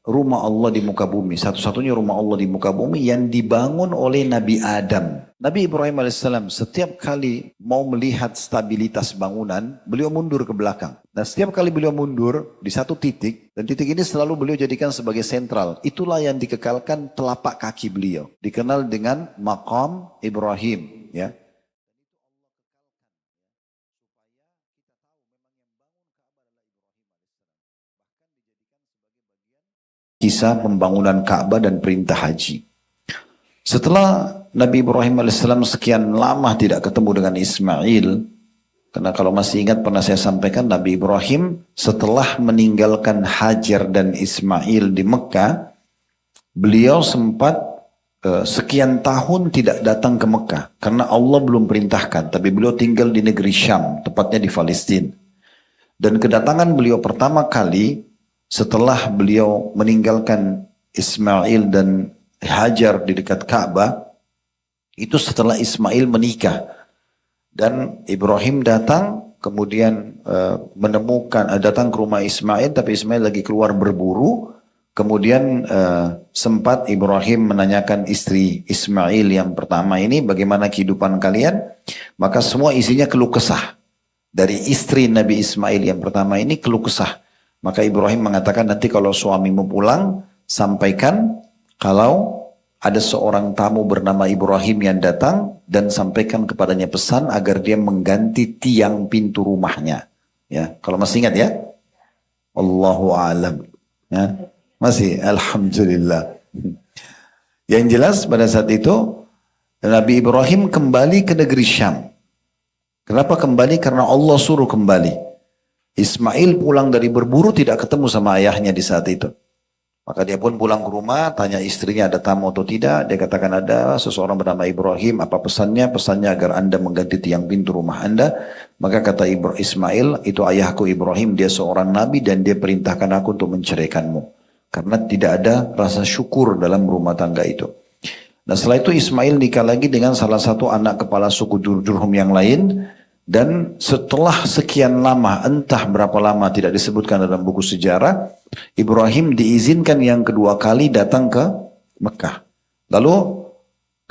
rumah Allah di muka bumi. Satu-satunya rumah Allah di muka bumi yang dibangun oleh Nabi Adam. Nabi Ibrahim alaihissalam setiap kali mau melihat stabilitas bangunan, beliau mundur ke belakang. Dan setiap kali beliau mundur di satu titik, dan titik ini selalu beliau jadikan sebagai sentral. Itulah yang dikekalkan telapak kaki beliau. Dikenal dengan Maqam Ibrahim. Ya. Kisah pembangunan Ka'bah dan perintah haji. Setelah Nabi Ibrahim alaihissalam sekian lama tidak ketemu dengan Ismail, karena kalau masih ingat pernah saya sampaikan Nabi Ibrahim setelah meninggalkan Hajar dan Ismail di Mekah, beliau sempat sekian tahun tidak datang ke Mekah karena Allah belum perintahkan, tapi beliau tinggal di negeri Syam, tepatnya di Palestina. Dan kedatangan beliau pertama kali setelah beliau meninggalkan Ismail dan Hajar di dekat Ka'bah, itu setelah Ismail menikah. Dan Ibrahim datang, kemudian datang ke rumah Ismail, tapi Ismail lagi keluar berburu. Kemudian sempat Ibrahim menanyakan istri Ismail yang pertama ini, bagaimana kehidupan kalian? Maka semua isinya keluh kesah. Dari istri Nabi Ismail yang pertama ini keluh kesah. Maka Ibrahim mengatakan, nanti kalau suamimu pulang, sampaikan kalau ada seorang tamu bernama Ibrahim yang datang, dan sampaikan kepadanya pesan agar dia mengganti tiang pintu rumahnya. Ya, kalau masih ingat ya. Allahu a'lam. Ya, masih, alhamdulillah. Yang jelas pada saat itu Nabi Ibrahim kembali ke negeri Syam. Kenapa kembali? Karena Allah suruh kembali. Ismail pulang dari berburu tidak ketemu sama ayahnya di saat itu. Maka dia pun pulang ke rumah, tanya istrinya ada tamu atau tidak. Dia katakan ada seseorang bernama Ibrahim. Apa pesannya? Pesannya agar anda mengganti tiang pintu rumah anda. Maka kata Ismail, itu ayahku Ibrahim, dia seorang nabi dan dia perintahkan aku untuk menceraikanmu. Karena tidak ada rasa syukur dalam rumah tangga itu. Nah setelah itu Ismail nikah lagi dengan salah satu anak kepala suku Jurhum yang lain. Dan setelah sekian lama, entah berapa lama tidak disebutkan dalam buku sejarah, Ibrahim diizinkan yang kedua kali datang ke Mekah. Lalu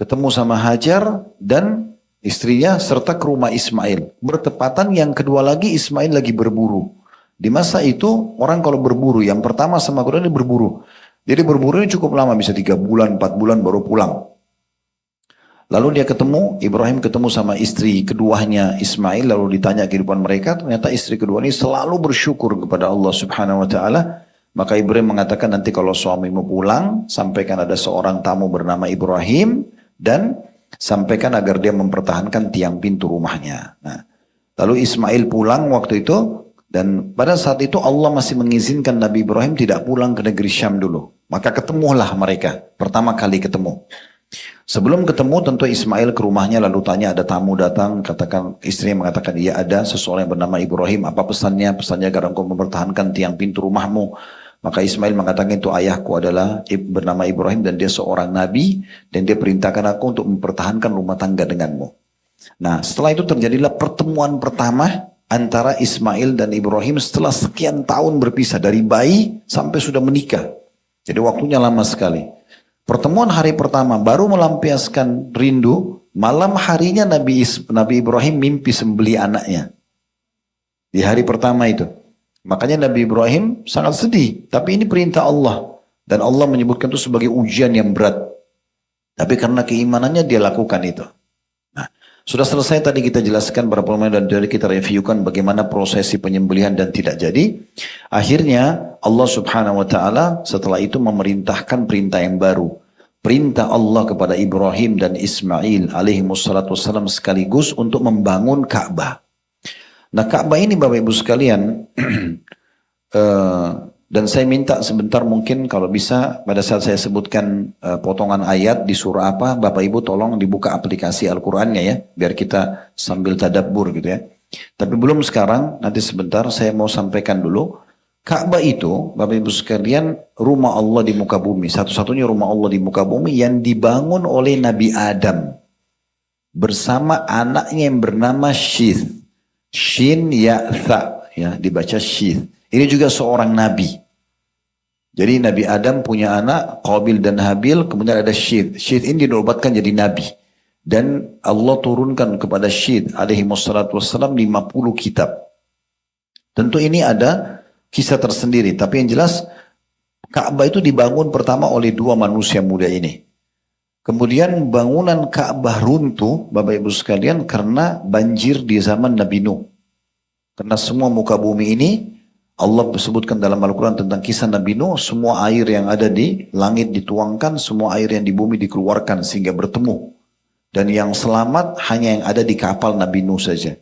ketemu sama Hajar dan istrinya serta ke rumah Ismail. Bertepatan yang kedua lagi Ismail lagi berburu. Di masa itu orang kalau berburu, yang pertama sama kedua ini berburu. Jadi berburu ini cukup lama, bisa 3 bulan, 4 bulan baru pulang. Lalu dia Ibrahim ketemu sama istri keduanya Ismail, lalu ditanya kehidupan mereka, ternyata istri kedua ini selalu bersyukur kepada Allah Subhanahu wa taala. Maka Ibrahim mengatakan, nanti kalau suamimu pulang, sampaikan ada seorang tamu bernama Ibrahim dan sampaikan agar dia mempertahankan tiang pintu rumahnya. Nah, lalu Ismail pulang waktu itu, dan pada saat itu Allah masih mengizinkan Nabi Ibrahim tidak pulang ke negeri Syam dulu. Maka ketemulah mereka, pertama kali ketemu. Sebelum ketemu tentu Ismail ke rumahnya lalu tanya ada tamu datang, katakan istrinya mengatakan iya ada seseorang yang bernama Ibrahim, apa pesannya? Pesannya agar engkau mempertahankan tiang pintu rumahmu. Maka Ismail mengatakan itu ayahku adalah bernama Ibrahim dan dia seorang nabi dan dia perintahkan aku untuk mempertahankan rumah tangga denganmu. Nah setelah itu terjadilah pertemuan pertama antara Ismail dan Ibrahim setelah sekian tahun berpisah dari bayi sampai sudah menikah. Jadi waktunya lama sekali. Pertemuan hari pertama baru melampiaskan rindu, malam harinya Nabi Ibrahim mimpi sembeli anaknya. Di hari pertama itu. Makanya Nabi Ibrahim sangat sedih, tapi ini perintah Allah. Dan Allah menyebutkan itu sebagai ujian yang berat. Tapi karena keimanannya dia lakukan itu. Nah, sudah selesai tadi kita jelaskan berapa lama dan dari kita reviewkan bagaimana prosesi penyembelihan dan tidak jadi. Akhirnya Allah Subhanahu wa taala setelah itu memerintahkan perintah yang baru. Perintah Allah kepada Ibrahim dan Ismail alaihi wassalatu wassalam sekaligus untuk membangun Ka'bah. Nah Ka'bah ini Bapak Ibu sekalian, dan saya minta sebentar mungkin kalau bisa pada saat saya sebutkan potongan ayat di surah apa, Bapak Ibu tolong dibuka aplikasi Al-Qur'annya ya, biar kita sambil tadabbur gitu ya. Tapi belum sekarang, nanti sebentar saya mau sampaikan dulu. Ka'bah itu, Bapak Ibu sekalian, rumah Allah di muka bumi. Satu-satunya rumah Allah di muka bumi yang dibangun oleh Nabi Adam. Bersama anaknya yang bernama Syith. Shin ya tha, ya, dibaca Syith. Ini juga seorang Nabi. Jadi Nabi Adam punya anak, Qabil dan Habil, kemudian ada Syith. Syith ini dinobatkan jadi Nabi. Dan Allah turunkan kepada Syith alaihi wassalatu wassalam 50 kitab. Tentu ini ada kisah tersendiri. Tapi yang jelas Ka'bah itu dibangun pertama oleh dua manusia muda ini. Kemudian bangunan Ka'bah runtuh, Bapak Ibu sekalian, karena banjir di zaman Nabi Nuh. Karena semua muka bumi ini, Allah sebutkan dalam Al-Quran tentang kisah Nabi Nuh, semua air yang ada di langit dituangkan, semua air yang di bumi dikeluarkan sehingga bertemu. Dan yang selamat hanya yang ada di kapal Nabi Nuh saja.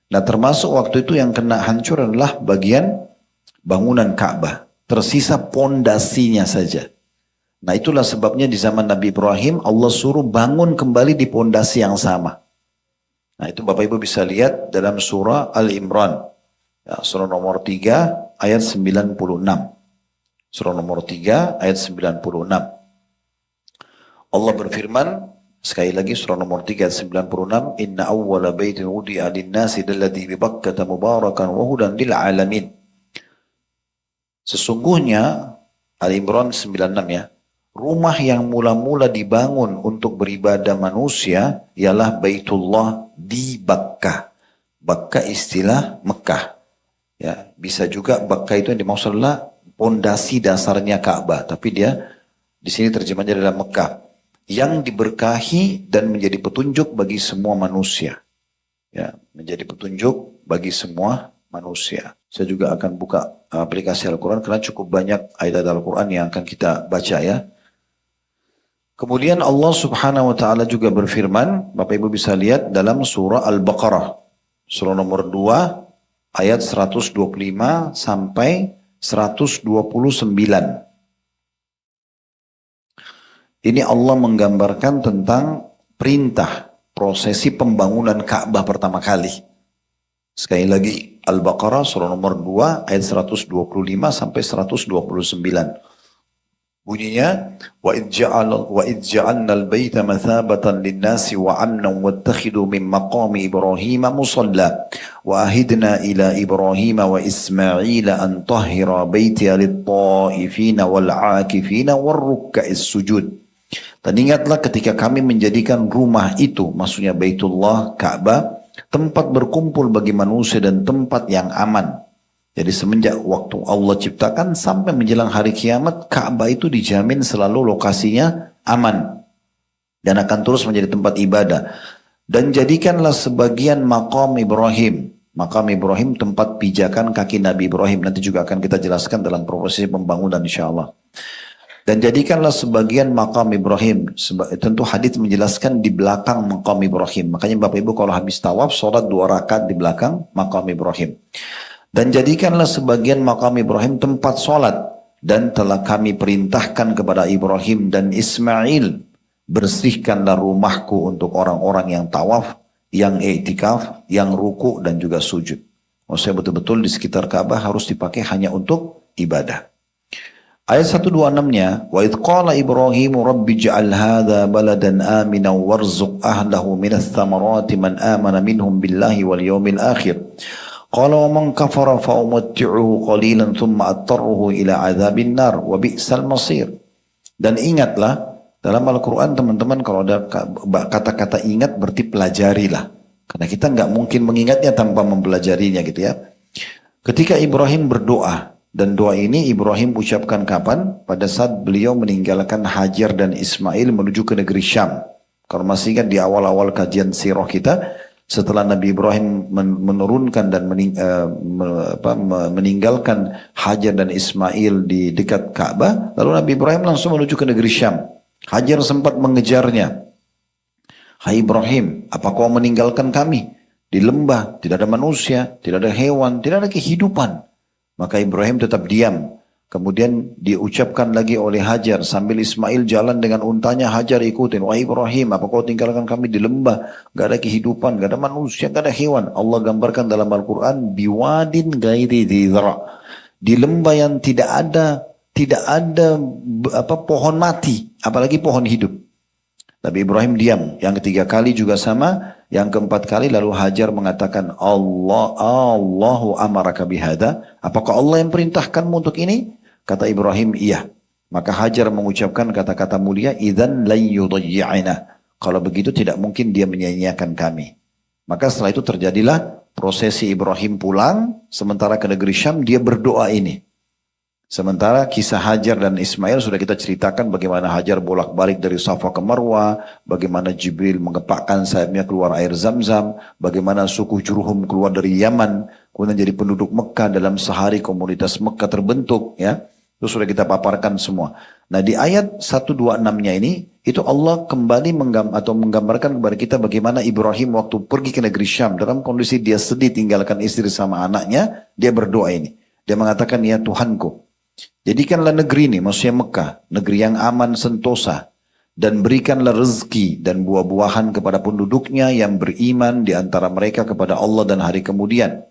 Nah termasuk waktu itu yang kena hancur adalah bagian bangunan Ka'bah. Tersisa pondasinya saja. Nah itulah sebabnya di zaman Nabi Ibrahim Allah suruh bangun kembali di pondasi yang sama. Nah itu Bapak Ibu bisa lihat dalam surah Al-Imran. Ya, surah nomor 3 ayat 96. Surah nomor 3 ayat 96. Allah berfirman, sekali lagi surah nomor 3 ayat 96. Inna awwala baitin wudi'a lin-nasi alladzi bi Bakkata mubarakan wa hudan lil alamin. Sesungguhnya Al-Imran 96 ya. Rumah yang mula-mula dibangun untuk beribadah manusia ialah Baitullah di Bakkah. Bakkah istilah Mekah. Ya, bisa juga Bakkah itu yang dimaksud adalah pondasi dasarnya Ka'bah, tapi dia di sini terjemahnya adalah Mekah yang diberkahi dan menjadi petunjuk bagi semua manusia. Ya, menjadi petunjuk bagi semua manusia. Saya juga akan buka aplikasi Al-Quran karena cukup banyak ayat Al-Quran yang akan kita baca ya. Kemudian Allah subhanahu wa ta'ala juga berfirman, Bapak Ibu bisa lihat dalam surah Al-Baqarah. Surah nomor 2 ayat 125 sampai 129. Ini Allah menggambarkan tentang perintah prosesi pembangunan Ka'bah pertama kali. Sekali lagi Al-Baqarah surah nomor 2 ayat 125 sampai 129. Bunyinya wa idh ja'alna al-baita mathabatan lin-nasi wa 'amnan wattakhidhu min maqami Ibrahim musalla wa ahidna ila Ibrahim wa Ismail an tahhira baitiya lit-ta'ifina wal-'akifina war-rukka'is sujud. Dan ingatlah ketika kami menjadikan rumah itu, maksudnya Baitullah Ka'bah, tempat berkumpul bagi manusia dan tempat yang aman. Jadi semenjak waktu Allah ciptakan sampai menjelang hari kiamat, Ka'bah itu dijamin selalu lokasinya aman. Dan akan terus menjadi tempat ibadah. Dan jadikanlah sebagian maqam Ibrahim. Maqam Ibrahim tempat pijakan kaki Nabi Ibrahim. Nanti juga akan kita jelaskan dalam proses pembangunan insyaAllah. Dan jadikanlah sebagian maqam Ibrahim. Tentu hadits menjelaskan di belakang maqam Ibrahim. Makanya Bapak Ibu kalau habis tawaf, sholat 2 rakaat di belakang maqam Ibrahim. Dan jadikanlah sebagian maqam Ibrahim tempat sholat. Dan telah kami perintahkan kepada Ibrahim dan Ismail, bersihkanlah rumahku untuk orang-orang yang tawaf, yang i'tikaf, yang ruku dan juga sujud. Maksudnya betul-betul di sekitar Ka'bah harus dipakai hanya untuk ibadah. Ayat 126-nya, wa idh qala Ibrahim rabbi ij'al hadha baladan aminan warzuq ahlahu minas thamarati man amana minhum billahi wal yawmil akhir. Qala wa man kafara fa umatti'uhu qalilan thumma attarruhu ila adzabin nar wa bi'sal masir. Dan ingatlah dalam Al-Quran teman-teman, kalau ada kata-kata ingat berarti pelajarilah. Karena kita nggak mungkin mengingatnya tanpa mempelajarinya gitu ya. Ketika Ibrahim berdoa, dan doa ini Ibrahim ucapkan kapan? Pada saat beliau meninggalkan Hajar dan Ismail menuju ke negeri Syam. Kalau masih ingat di awal-awal kajian sirah kita, setelah Nabi Ibrahim menurunkan dan meninggalkan Hajar dan Ismail di dekat Ka'bah, lalu Nabi Ibrahim langsung menuju ke negeri Syam. Hajar sempat mengejarnya. Hai Ibrahim, apa kau meninggalkan kami? Di lembah, tidak ada manusia, tidak ada hewan, tidak ada kehidupan. Maka Ibrahim tetap diam. Kemudian diucapkan lagi oleh Hajar sambil Ismail jalan dengan untanya, Hajar ikutin. Wahai Ibrahim, apa kau tinggalkan kami di lembah? Gak ada kehidupan, gak ada manusia, gak ada hewan. Allah gambarkan dalam Al-Quran, biwadin gairi dhidra. Di lembah yang tidak ada pohon mati, apalagi pohon hidup. Nabi Ibrahim diam. Yang ketiga kali juga sama. Yang keempat kali lalu Hajar mengatakan, Allahu amaraka bihada. Apakah Allah yang perintahkanmu untuk ini? Kata Ibrahim, iya. Maka Hajar mengucapkan kata-kata mulia, idzan lan yudayyi'ana. Kalau begitu tidak mungkin dia menyia-nyiakan kami. Maka setelah itu terjadilah prosesi Ibrahim pulang, sementara ke negeri Syam dia berdoa ini. Sementara kisah Hajar dan Ismail sudah kita ceritakan bagaimana Hajar bolak-balik dari Safa ke Marwah, bagaimana Jibril mengepakkan sayapnya keluar air Zam-Zam, bagaimana suku Jurhum keluar dari Yaman, kemudian jadi penduduk Mekah dalam sehari komunitas Mekah terbentuk, ya. Itu sudah kita paparkan semua. Nah di ayat 126-nya ini, itu Allah kembali menggambarkan kepada kita bagaimana Ibrahim waktu pergi ke negeri Syam, dalam kondisi dia sedih tinggalkan istri sama anaknya, dia berdoa ini. Dia mengatakan, ya Tuhanku, jadikanlah negeri ini, maksudnya Mekah, negeri yang aman sentosa, dan berikanlah rezeki dan buah-buahan kepada penduduknya yang beriman di antara mereka kepada Allah dan hari kemudian.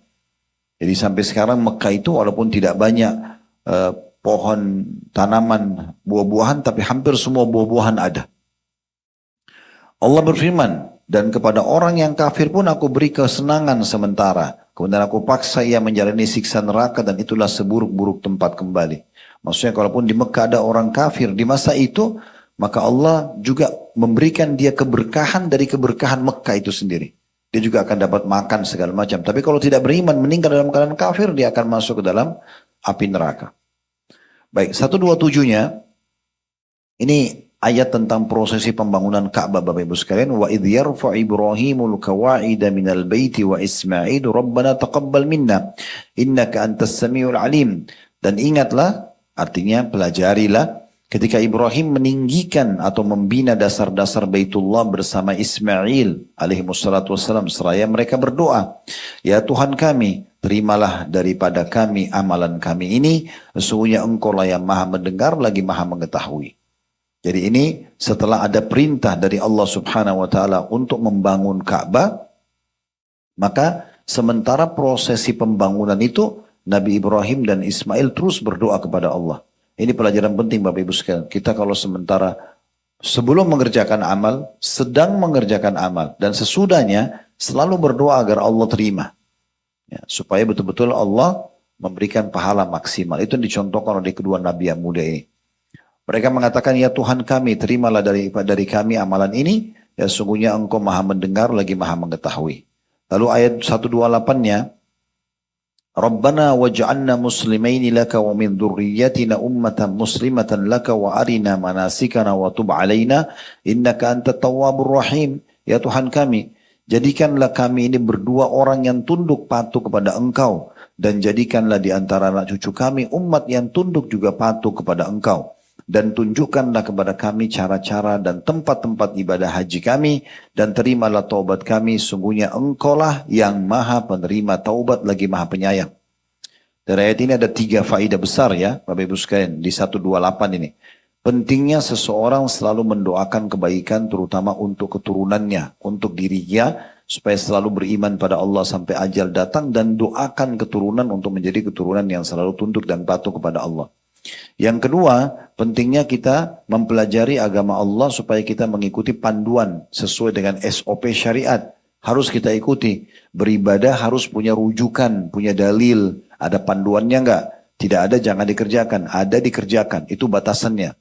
Jadi sampai sekarang Mekah itu walaupun tidak banyak pohon, tanaman, buah-buahan, tapi hampir semua buah-buahan ada. Allah berfirman, dan kepada orang yang kafir pun aku beri kesenangan sementara. Kemudian aku paksa ia menjalani siksa neraka dan itulah seburuk-buruk tempat kembali. Maksudnya kalaupun di Mekah ada orang kafir di masa itu, maka Allah juga memberikan dia keberkahan dari keberkahan Mekah itu sendiri. Dia juga akan dapat makan segala macam. Tapi kalau tidak beriman, meninggal dalam keadaan kafir, dia akan masuk ke dalam api neraka. Baik, 127-nya, ini ayat tentang prosesi pembangunan Ka'bah Bapak Ibu sekalian. Wa idh yarfa Ibrahimul qawa'ida minal baiti wa Ismailu rabbana taqabbal minna innaka antas samiul alim. Dan ingatlah, artinya pelajarilah, ketika Ibrahim meninggikan atau membina dasar-dasar Baitullah bersama Ismail alaihissalatu wassalam, seraya mereka berdoa, ya Tuhan kami, terimalah daripada kami amalan kami ini, sesungguhnya engkau lah yang maha mendengar lagi maha mengetahui. Jadi ini setelah ada perintah dari Allah subhanahu wa ta'ala untuk membangun Ka'bah, maka sementara prosesi pembangunan itu, Nabi Ibrahim dan Ismail terus berdoa kepada Allah. Ini pelajaran penting Bapak Ibu sekalian. Kita kalau sementara sebelum mengerjakan amal, sedang mengerjakan amal, dan sesudahnya selalu berdoa agar Allah terima. Ya, supaya betul-betul Allah memberikan pahala maksimal. Itu yang dicontohkan oleh kedua Nabi yang muda ini. Mereka mengatakan, ya Tuhan kami, terimalah dari kami amalan ini, ya sungguhnya engkau maha mendengar lagi maha mengetahui. Lalu ayat 128-nya, Rabbana waj'alna muslimaini laka wa min dhurriyyatina ummatan muslimatan laka wa arina manasikana wa tub alaina innaka antat tawwabur rahim. Ya Tuhan kami, jadikanlah kami ini berdua orang yang tunduk patuh kepada engkau, dan jadikanlah di antara anak cucu kami umat yang tunduk juga patuh kepada engkau. Dan tunjukkanlah kepada kami cara-cara dan tempat-tempat ibadah haji kami, dan terimalah taubat kami, sungguhnya engkaulah yang maha penerima taubat lagi maha penyayang. Dari ayat ini ada 3 faedah besar ya Bapak Ibu sekalian di 128 ini. Pentingnya seseorang selalu mendoakan kebaikan terutama untuk keturunannya, untuk dirinya, supaya selalu beriman pada Allah sampai ajal datang, dan doakan keturunan untuk menjadi keturunan yang selalu tunduk dan patuh kepada Allah. Yang kedua, pentingnya kita mempelajari agama Allah supaya kita mengikuti panduan sesuai dengan SOP syariat. Harus kita ikuti. Beribadah harus punya rujukan, punya dalil. Ada panduannya enggak? Tidak ada, jangan dikerjakan. Ada, dikerjakan. Itu batasannya.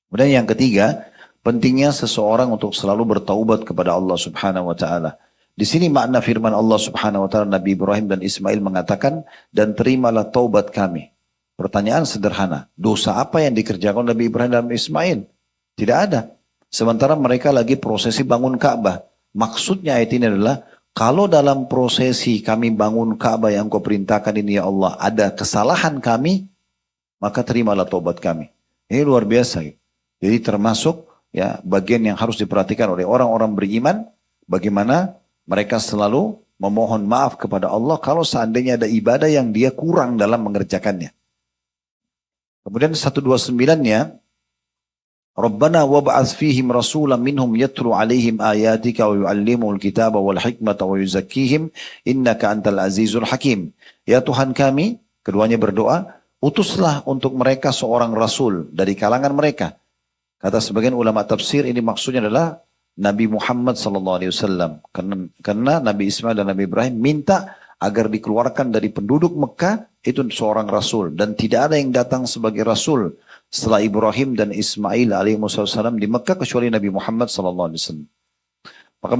Kemudian yang ketiga, pentingnya seseorang untuk selalu bertaubat kepada Allah subhanahu wa ta'ala. Di sini makna firman Allah subhanahu wa ta'ala, Nabi Ibrahim dan Ismail mengatakan, dan terimalah taubat kami. Pertanyaan sederhana, dosa apa yang dikerjakan Nabi Ibrahim dan Ismail? Tidak ada. Sementara mereka lagi prosesi bangun Ka'bah. Maksudnya ayat ini adalah, kalau dalam prosesi kami bangun Ka'bah yang kau perintahkan ini ya Allah, ada kesalahan kami, maka terimalah taubat kami. Ini luar biasa. Jadi termasuk ya bagian yang harus diperhatikan oleh orang-orang beriman, bagaimana mereka selalu memohon maaf kepada Allah kalau seandainya ada ibadah yang dia kurang dalam mengerjakannya. Kemudian 129-nya, Rabbana wab'ats fihim rasulan minhum yatlu alaihim ayatika wa yu'allimuhul kitaba wal hikmata wa yuzakkihim innaka antal azizul hakim. Ya Tuhan kami, keduanya berdoa, utuslah untuk mereka seorang rasul dari kalangan mereka. Kata sebagian ulama tafsir, ini maksudnya adalah Nabi Muhammad SAW. Karena Nabi Ismail dan Nabi Ibrahim minta agar dikeluarkan dari penduduk Mekah, itu seorang rasul. Dan tidak ada yang datang sebagai rasul setelah Ibrahim dan Ismail alaihissalam di Mekah kecuali Nabi Muhammad sallallahu alaihi wasallam. Maka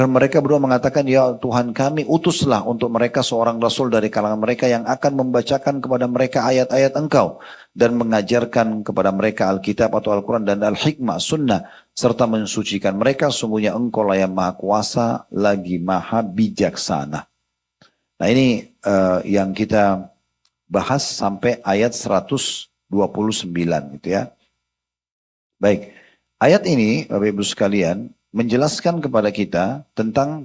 mereka berdua mengatakan, ya Tuhan kami, utuslah untuk mereka seorang rasul dari kalangan mereka yang akan membacakan kepada mereka ayat-ayat Engkau dan mengajarkan kepada mereka Alkitab atau Al-Quran dan Al-Hikmah, Sunnah, serta mensucikan mereka. Sungguhnya Engkau lah yang Maha Kuasa lagi Maha Bijaksana. Nah ini yang kita bahas sampai ayat 129 gitu ya. Baik, ayat ini Bapak Ibu sekalian menjelaskan kepada kita tentang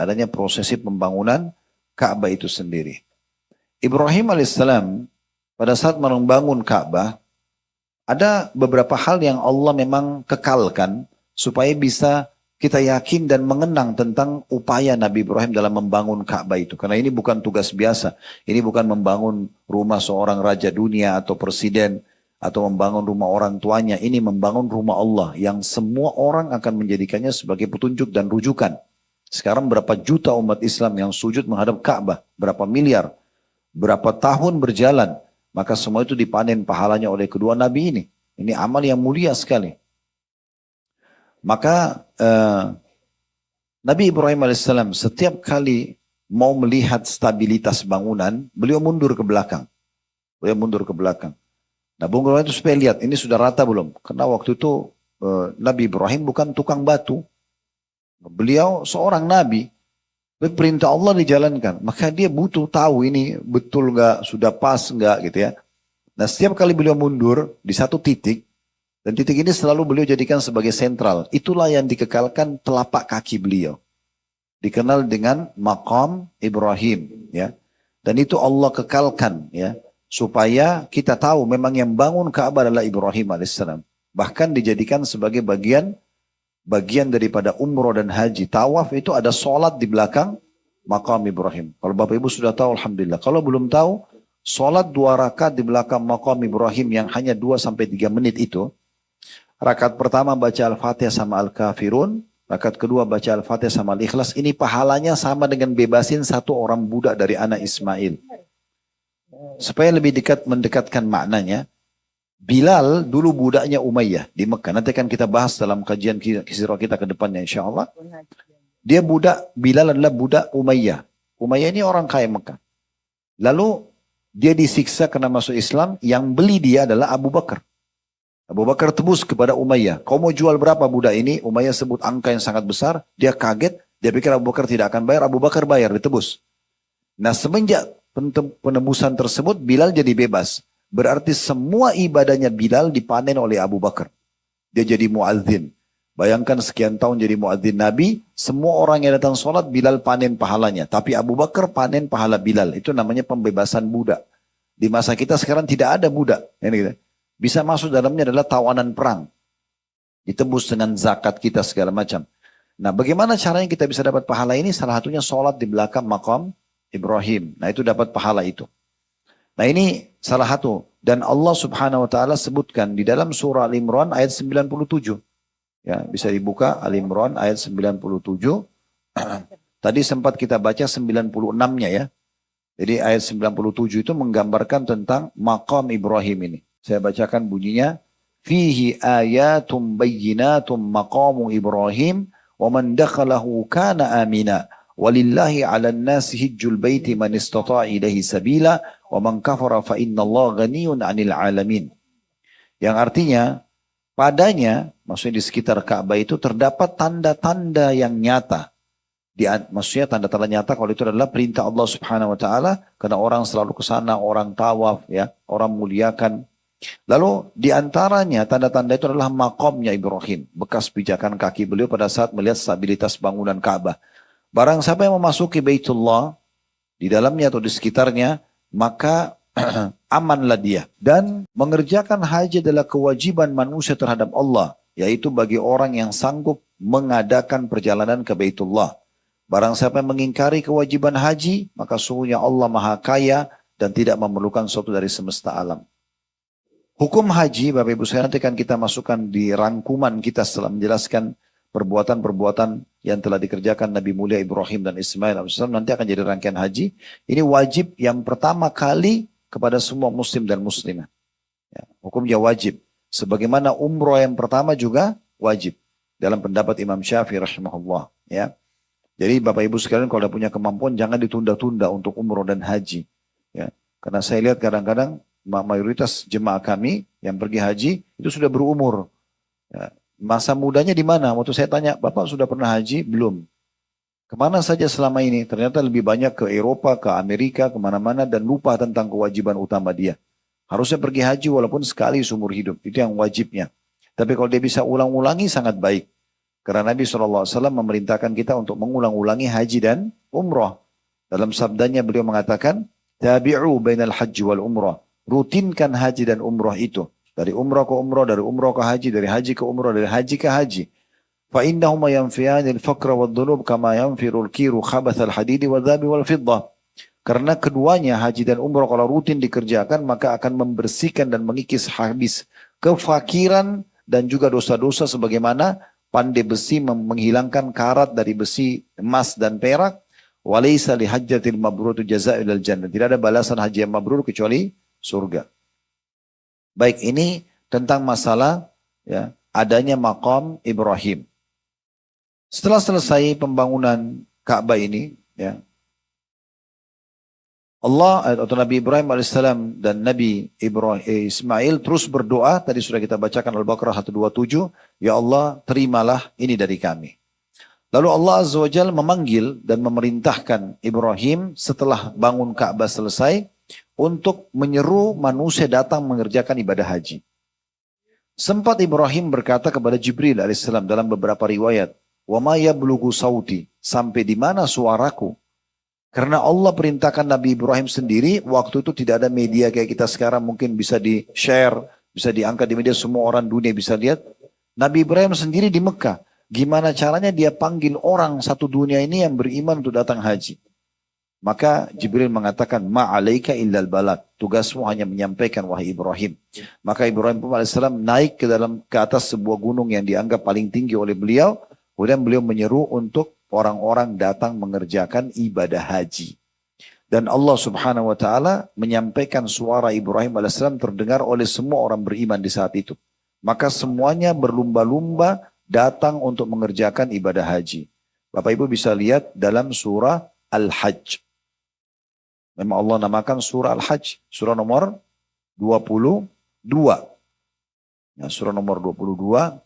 adanya prosesi pembangunan Ka'bah itu sendiri. Ibrahim alaihissalam pada saat membangun Ka'bah, ada beberapa hal yang Allah memang kekalkan supaya bisa kita yakin dan mengenang tentang upaya Nabi Ibrahim dalam membangun Ka'bah itu. Karena ini bukan tugas biasa. Ini bukan membangun rumah seorang raja dunia atau presiden, atau membangun rumah orang tuanya. Ini membangun rumah Allah yang semua orang akan menjadikannya sebagai petunjuk dan rujukan. Sekarang berapa juta umat Islam yang sujud menghadap Ka'bah, berapa miliar, berapa tahun berjalan, maka semua itu dipanen pahalanya oleh kedua nabi ini. Ini amal yang mulia sekali. Maka Nabi Ibrahim alaihissalam setiap kali mau melihat stabilitas bangunan, beliau mundur ke belakang. Nah, Bung Ibrahim itu supaya lihat, ini sudah rata belum? Karena waktu itu Nabi Ibrahim bukan tukang batu. Beliau seorang Nabi. Perintah Allah dijalankan. Maka dia butuh tahu ini betul nggak, sudah pas nggak gitu ya. Nah setiap kali beliau mundur di satu titik, dan titik ini selalu beliau jadikan sebagai sentral. Itulah yang dikekalkan telapak kaki beliau. Dikenal dengan Maqam Ibrahim. Ya. Dan itu Allah kekalkan ya. Supaya kita tahu memang yang bangun Ka'bah adalah Ibrahim alaihissalam. Bahkan dijadikan sebagai bagian daripada umroh dan haji. Tawaf itu ada sholat di belakang Maqam Ibrahim. Kalau Bapak Ibu sudah tahu, alhamdulillah. Kalau belum tahu, sholat 2 rakaat di belakang Maqam Ibrahim yang hanya 2-3 menit itu. Rakaat pertama baca Al-Fatihah sama Al-Kafirun. Rakaat kedua baca Al-Fatihah sama Al-Ikhlas. Ini pahalanya sama dengan bebasin satu orang budak dari anak Ismail. Supaya lebih mendekatkan maknanya, Bilal dulu budaknya Umayyah di Mekah. Nanti akan kita bahas dalam kajian kisirah kita ke depannya insya Allah. Bilal adalah budak Umayyah. Umayyah ini orang kaya Mekah. Lalu dia disiksa karena masuk Islam. Yang beli dia adalah Abu Bakar. Abu Bakar tebus kepada Umayyah. Kau mau jual berapa budak ini? Umayyah sebut angka yang sangat besar. Dia kaget. Dia pikir Abu Bakar tidak akan bayar. Abu Bakar bayar, ditebus. Nah semenjak penebusan tersebut, Bilal jadi bebas. Berarti semua ibadahnya Bilal dipanen oleh Abu Bakar. Dia jadi muadzin. Bayangkan sekian tahun jadi muadzin Nabi, semua orang yang datang sholat Bilal panen pahalanya. Tapi Abu Bakar panen pahala Bilal. Itu namanya pembebasan budak. Di masa kita sekarang tidak ada budak. Bisa masuk dalamnya adalah tawanan perang. Ditebus dengan zakat kita segala macam. Nah bagaimana caranya kita bisa dapat pahala ini? Salah satunya sholat di belakang Maqam Ibrahim. Nah itu dapat pahala itu. Nah ini salah satu. Dan Allah subhanahu wa ta'ala sebutkan di dalam surah Al-Imran ayat 97. Ya, bisa dibuka Al-Imran ayat 97. Tadi sempat kita baca 96-nya ya. Jadi ayat 97 itu menggambarkan tentang maqam Ibrahim ini. Saya bacakan bunyinya. Fihi ayatum bayyinatum maqamu Ibrahim wa man dakhalahu kana amina. Walillahi 'alan nasi hijjul baiti man istata'a ilaihi sabila wa man kafara fa innallaha ghaniyun 'anil 'alamin. Yang artinya padanya, maksudnya di sekitar Ka'bah itu terdapat tanda-tanda yang nyata. Maksudnya tanda-tanda nyata kalau itu adalah perintah Allah Subhanahu wa taala karena orang selalu ke sana, orang tawaf ya, orang muliakan. Lalu di antaranya tanda-tanda itu adalah makomnya Ibrahim, bekas pijakan kaki beliau pada saat melihat stabilitas bangunan Ka'bah. Barang siapa yang memasuki Baitullah di dalamnya atau di sekitarnya, maka amanlah dia. Dan mengerjakan haji adalah kewajiban manusia terhadap Allah, yaitu bagi orang yang sanggup mengadakan perjalanan ke Baitullah. Barang siapa yang mengingkari kewajiban haji, maka sungguhnya Allah Maha Kaya dan tidak memerlukan sesuatu dari semesta alam. Hukum haji, Bapak Ibu sekalian, nanti akan kita masukkan di rangkuman kita setelah menjelaskan perbuatan-perbuatan yang telah dikerjakan Nabi mulia Ibrahim dan Ismail alaihissalam nanti akan jadi rangkaian haji. Ini wajib yang pertama kali kepada semua muslim dan muslimah. Ya, hukumnya wajib. Sebagaimana umroh yang pertama juga wajib. Dalam pendapat Imam Syafi'i rahimahullah. Ya. Jadi Bapak Ibu sekalian kalau ada punya kemampuan jangan ditunda-tunda untuk umroh dan haji. Ya. Karena saya lihat kadang-kadang mayoritas jemaah kami yang pergi haji itu sudah berumur. Ya. Masa mudanya di mana? Waktu saya tanya, Bapak sudah pernah haji? Belum. Kemana saja selama ini? Ternyata lebih banyak ke Eropa, ke Amerika, kemana-mana dan lupa tentang kewajiban utama dia. Harusnya pergi haji walaupun sekali seumur hidup. Itu yang wajibnya. Tapi kalau dia bisa ulang-ulangi sangat baik. Karena Nabi SAW memerintahkan kita untuk mengulang-ulangi haji dan umrah. Dalam sabdanya beliau mengatakan, Tabi'u bainal haji wal umrah. Rutinkan haji dan umrah itu. Dari umrah ke umrah, dari umrah ke haji, dari haji ke umrah, dari haji ke haji. فَإِنَّهُمَا يَنْفِيَانِ الْفَقْرَ وَالذُّنُوبِ كَمَا يَنْفِرُ الْكِيرُ خَبَثَ الْحَدِيدِ وَالذَّهَبِ وَالْفِضَّةِ. Karena keduanya haji dan umrah kalau rutin dikerjakan maka akan membersihkan dan mengikis habis kefakiran dan juga dosa-dosa sebagaimana pandai besi menghilangkan karat dari besi emas dan perak. Walaysa li hajjatil mabruratu jazaa'ul jannah. Tidak ada balasan haji yang mabrur kecuali surga. Baik, ini tentang masalah ya, adanya maqam Ibrahim. Setelah selesai pembangunan Ka'bah ini, ya, Allah atau Nabi Ibrahim alaihissalam dan Nabi Ismail terus berdoa. Tadi sudah kita bacakan Al-Baqarah 127. Ya Allah, terimalah ini dari kami. Lalu Allah Azza wa Jalla memanggil dan memerintahkan Ibrahim setelah bangun Ka'bah selesai untuk menyeru manusia datang mengerjakan ibadah haji. Sempat Ibrahim berkata kepada Jibril alaihissalam dalam beberapa riwayat, "Wa ma yablughu sauti?" Sampai di mana suaraku? Karena Allah perintahkan Nabi Ibrahim sendiri, waktu itu tidak ada media kayak kita sekarang mungkin bisa di-share, bisa diangkat di media, semua orang dunia bisa lihat. Nabi Ibrahim sendiri di Mekah. Gimana caranya dia panggil orang satu dunia ini yang beriman untuk datang haji? Maka Jibril mengatakan, ma'alaika illal balad. Tugasmu hanya menyampaikan wahai Ibrahim. Maka Ibrahim AS naik ke atas sebuah gunung yang dianggap paling tinggi oleh beliau. Kemudian beliau menyeru untuk orang-orang datang mengerjakan ibadah haji. Dan Allah subhanahu wa ta'ala menyampaikan suara Ibrahim AS terdengar oleh semua orang beriman di saat itu. Maka semuanya berlumba-lumba datang untuk mengerjakan ibadah haji. Bapak Ibu bisa lihat dalam surah Al-Hajj. Memang Allah namakan surah Al-Hajj. Surah nomor 22. Ya, surah nomor 22.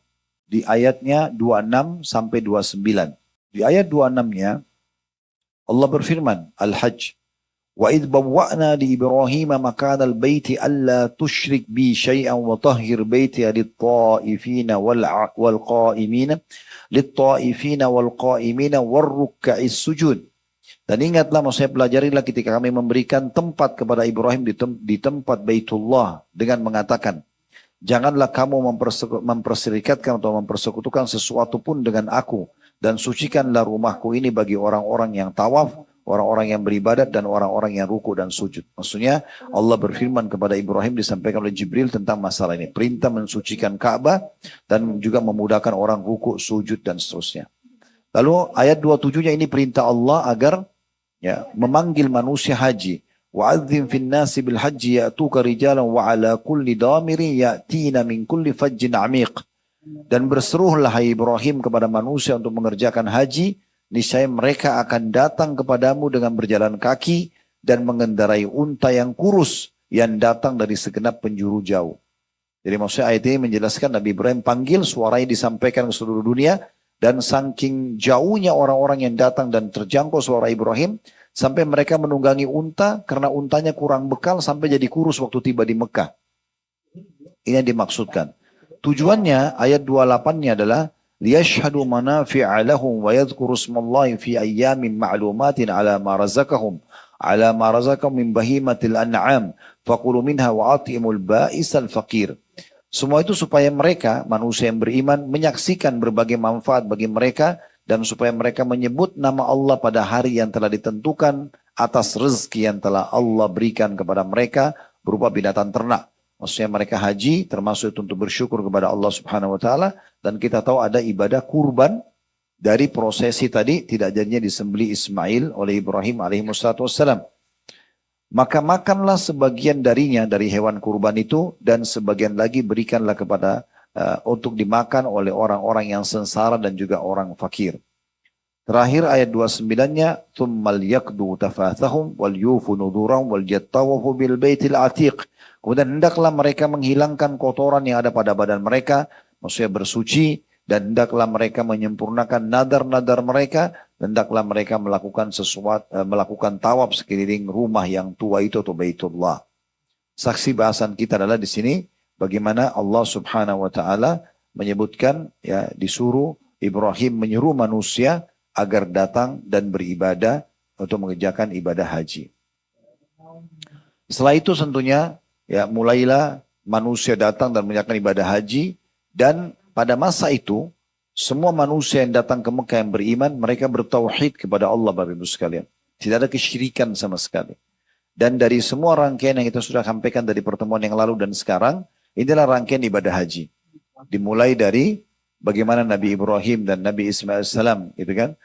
Di ayatnya 26 sampai 29. Di ayat 26-nya Allah berfirman, Al-Hajj, "Wa idh bawwa'na li Ibrahim makana al-baiti alla tusyrik bi syai'an wa tahhir baiti lit-ta'ifina wal-qa'imina lit-ta'ifina wal-qa'imina war-ruk'is sujud." Dan ingatlah, maksudnya pelajarilah ketika kami memberikan tempat kepada Ibrahim di tempat Baitullah dengan mengatakan, janganlah kamu memperserikatkan atau mempersekutukan sesuatu pun dengan aku. Dan sucikanlah rumahku ini bagi orang-orang yang tawaf, orang-orang yang beribadat, dan orang-orang yang ruku dan sujud. Maksudnya Allah berfirman kepada Ibrahim disampaikan oleh Jibril tentang masalah ini. Perintah mensucikan Ka'bah dan juga memudahkan orang ruku, sujud, dan seterusnya. Lalu ayat 27-nya ini perintah Allah agar ya, memanggil manusia haji. وَعَذِّمْ فِي النَّاسِ بِالْحَجِّ يَأْتُوكَ رِجَالًا وَعَلَى كُلِّ دَامِرٍ يَأْتِينَ مِنْ كُلِّ فَجٍّ عَمِيقٍ. Dan berseruhlah hai Ibrahim kepada manusia untuk mengerjakan haji, niscaya mereka akan datang kepadamu dengan berjalan kaki dan mengendarai unta yang kurus yang datang dari segenap penjuru jauh. Jadi maksudnya ayat ini menjelaskan Nabi Ibrahim panggil, suaranya disampaikan ke seluruh dunia, dan saking jauhnya orang-orang yang datang dan terjangkau suara Ibrahim, sampai mereka menunggangi unta karena untanya kurang bekal sampai jadi kurus waktu tiba di Mekah. Ini yang dimaksudkan. Tujuannya ayat 28-nya adalah liyashhadu manafi'a lahum wa yadhkuru ismallahi fi ayyamin ma'lumatin ala ma razaqahum min bahimatil an'am faqulu minha wa atimul ba'isal faqir. Semua itu supaya mereka manusia yang beriman menyaksikan berbagai manfaat bagi mereka dan supaya mereka menyebut nama Allah pada hari yang telah ditentukan atas rezeki yang telah Allah berikan kepada mereka berupa binatang ternak. Maksudnya mereka haji termasuk itu untuk bersyukur kepada Allah Subhanahu wa taala, dan kita tahu ada ibadah kurban dari prosesi tadi tidak jadinya disembelih Ismail oleh Ibrahim alaihi wassalam. Maka makanlah sebagian darinya dari hewan kurban itu, dan sebagian lagi berikanlah kepada untuk dimakan oleh orang-orang yang sengsara dan juga orang fakir. Terakhir ayat 29-nya, "Tsummal yaqdu tafathahum wal yufu nudurahum wal yattawafu bil baitil atiq." Kemudian hendaklah mereka menghilangkan kotoran yang ada pada badan mereka, maksudnya bersuci, dan hendaklah mereka menyempurnakan nadar-nadar mereka, hendaklah mereka melakukan melakukan tawaf sekeliling rumah yang tua itu atau Baitullah. Saksi bahasan kita adalah di sini bagaimana Allah Subhanahu wa taala menyebutkan, ya, disuruh Ibrahim menyuruh manusia agar datang dan beribadah untuk mengerjakan ibadah haji. Setelah itu tentunya, ya, mulailah manusia datang dan mengerjakan ibadah haji, dan pada masa itu semua manusia yang datang ke Mekah yang beriman, mereka bertauhid kepada Allah, Bapak Ibu sekalian. Tidak ada kesyirikan sama sekali. Dan dari semua rangkaian yang kita sudah sampaikan dari pertemuan yang lalu dan sekarang, inilah rangkaian ibadah haji. Dimulai dari bagaimana Nabi Ibrahim dan Nabi Ismail salam, gitu kan?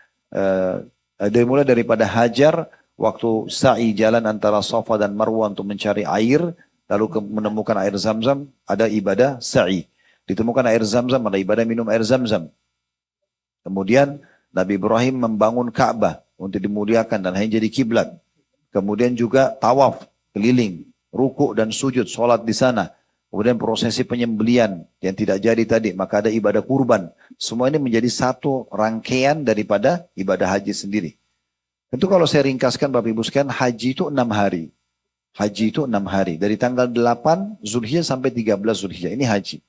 Dimulai daripada Hajar waktu sa'i jalan antara Safa dan Marwah untuk mencari air, lalu menemukan air Zamzam, ada ibadah sa'i. Ditemukan air Zamzam, ada ibadah minum air Zamzam. Kemudian Nabi Ibrahim membangun Ka'bah untuk dimuliakan dan hanya jadi kiblat. Kemudian juga tawaf keliling, ruku dan sujud, sholat di sana. Kemudian prosesi penyembelian yang tidak jadi tadi, maka ada ibadah kurban. Semua ini menjadi satu rangkaian daripada ibadah haji sendiri. Tentu kalau saya ringkaskan Bapak Ibu sekalian, haji itu 6 hari. Haji itu 6 hari. Dari tanggal 8 Zulhijjah sampai 13 Zulhijjah. Ini haji.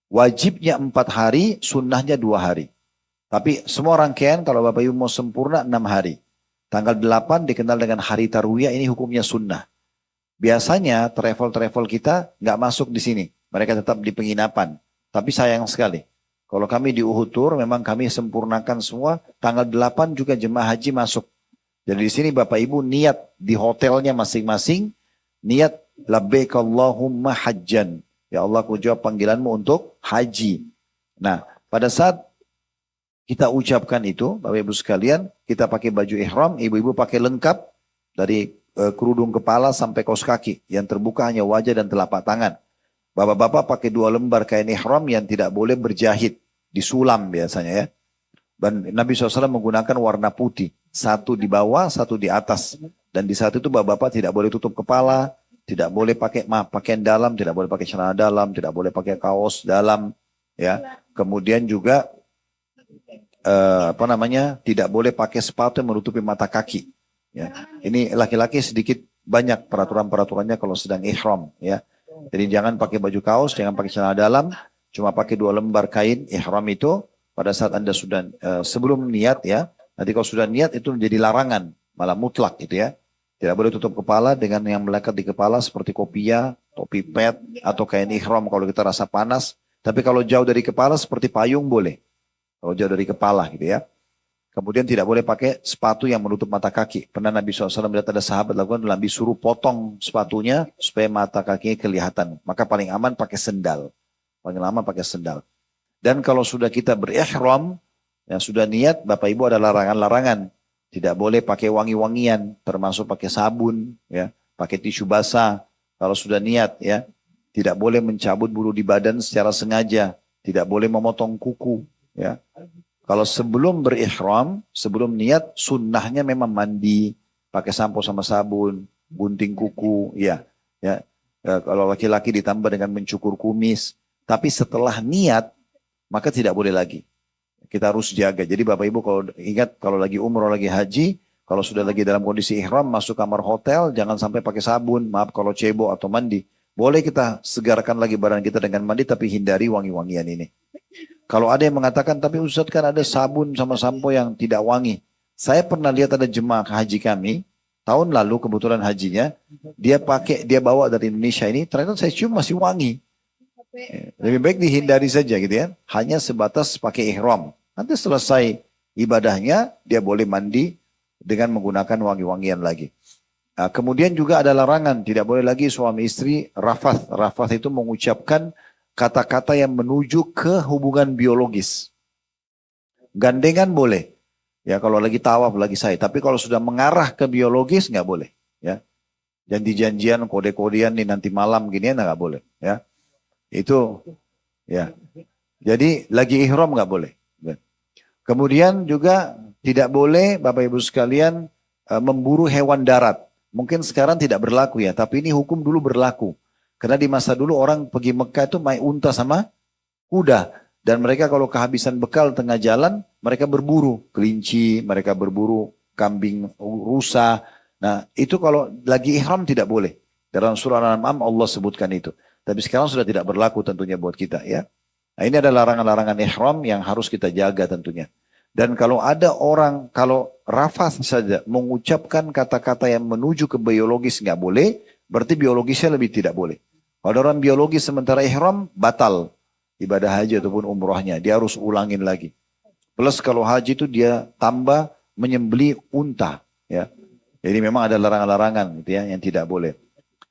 Wajibnya 4 hari, sunnahnya 2 hari. Tapi semua rangkaian kalau Bapak Ibu mau sempurna 6 hari. Tanggal 8 dikenal dengan hari Tarwiyah, ini hukumnya sunnah. Biasanya travel-travel kita nggak masuk di sini. Mereka tetap di penginapan. Tapi sayang sekali. Kalau kami di Uhud Tour, memang kami sempurnakan semua. Tanggal 8 juga jemaah haji masuk. Jadi di sini Bapak Ibu niat di hotelnya masing-masing. Niat labbaik Allahumma hajjan. Ya Allah, aku jawab panggilanmu untuk haji. Nah, pada saat kita ucapkan itu, Bapak Ibu sekalian, kita pakai baju ihram, ibu-ibu pakai lengkap dari kerudung kepala sampai kaos kaki. Yang terbuka hanya wajah dan telapak tangan. Bapak-bapak pakai 2 lembar kain ihram yang tidak boleh berjahit. Disulam biasanya ya. Dan Nabi SAW menggunakan warna putih. Satu di bawah, satu di atas. Dan di saat itu bapak-bapak tidak boleh tutup kepala. Tidak boleh pakai pakaian dalam. Tidak boleh pakai celana dalam. Tidak boleh pakai kaos dalam. Ya. Kemudian juga tidak boleh pakai sepatu yang menutupi mata kaki. Ya, ini laki-laki sedikit banyak peraturan-peraturannya kalau sedang ihram, ya. Jadi jangan pakai baju kaos, jangan pakai celana dalam, cuma pakai 2 lembar kain ihram itu pada saat Anda sudah sebelum niat, ya. Nanti kalau sudah niat itu menjadi larangan, malah mutlak gitu ya. Tidak boleh tutup kepala dengan yang melekat di kepala seperti kopiah, topi pet atau kain ihram kalau kita rasa panas. Tapi kalau jauh dari kepala seperti payung boleh. Kalau jauh dari kepala gitu ya. Kemudian tidak boleh pakai sepatu yang menutup mata kaki. Pernah Nabi SAW melihat ada sahabat lakukan, Nabi suruh potong sepatunya supaya mata kakinya kelihatan. Maka paling aman pakai sendal. Paling lama pakai sendal. Dan kalau sudah kita berihram, yang sudah niat, Bapak Ibu ada larangan-larangan. Tidak boleh pakai wangi-wangian, termasuk pakai sabun, ya, pakai tisu basah. Kalau sudah niat, ya, tidak boleh mencabut bulu di badan secara sengaja. Tidak boleh memotong kuku, ya. Kalau sebelum berihram, sebelum niat, sunnahnya memang mandi, pakai sampo sama sabun, gunting kuku, ya. Kalau laki-laki ditambah dengan mencukur kumis. Tapi setelah niat, maka tidak boleh lagi. Kita harus jaga. Jadi Bapak Ibu kalau ingat, kalau lagi umroh, lagi haji, kalau sudah lagi dalam kondisi ihram, masuk kamar hotel, jangan sampai pakai sabun, maaf kalau cebok atau mandi. Boleh kita segarkan lagi badan kita dengan mandi, tapi hindari wangi-wangian ini. Kalau ada yang mengatakan, tapi Ustaz kan ada sabun sama sampo yang tidak wangi. Saya pernah lihat ada jemaah haji kami, tahun lalu kebetulan hajinya, dia bawa dari Indonesia ini, ternyata saya cium masih wangi. Lebih baik dihindari saja gitu ya. Hanya sebatas pakai ihram. Nanti selesai ibadahnya, dia boleh mandi dengan menggunakan wangi-wangian lagi. Nah, kemudian juga ada larangan, tidak boleh lagi suami istri rafath. Rafath itu mengucapkan kata-kata yang menuju ke hubungan biologis. Gandengan boleh, ya kalau lagi tawaf, lagi say. Tapi kalau sudah mengarah ke biologis nggak boleh, ya. Janji-janjian, kode-kodean nih nanti malam ginian nggak boleh, ya. Itu, ya. Jadi lagi ihram nggak boleh. Kemudian juga tidak boleh Bapak Ibu sekalian memburu hewan darat. Mungkin sekarang tidak berlaku ya, tapi ini hukum dulu berlaku. Karena di masa dulu orang pergi Mekah itu main unta sama kuda. Dan mereka kalau kehabisan bekal tengah jalan, mereka berburu kelinci, mereka berburu kambing rusa. Nah itu kalau lagi ihram tidak boleh. Dalam surah Al-An'am Allah sebutkan itu. Tapi sekarang sudah tidak berlaku tentunya buat kita ya. Nah ini ada larangan-larangan ihram yang harus kita jaga tentunya. Dan kalau ada orang, kalau rafath saja mengucapkan kata-kata yang menuju ke biologis nggak boleh, berarti biologisnya lebih tidak boleh. Kalau orang biologis sementara ihram, batal ibadah haji ataupun umrohnya. Dia harus ulangin lagi. Plus kalau haji itu dia tambah menyembeli unta. Ya. Jadi memang ada larangan-larangan gitu ya, yang tidak boleh.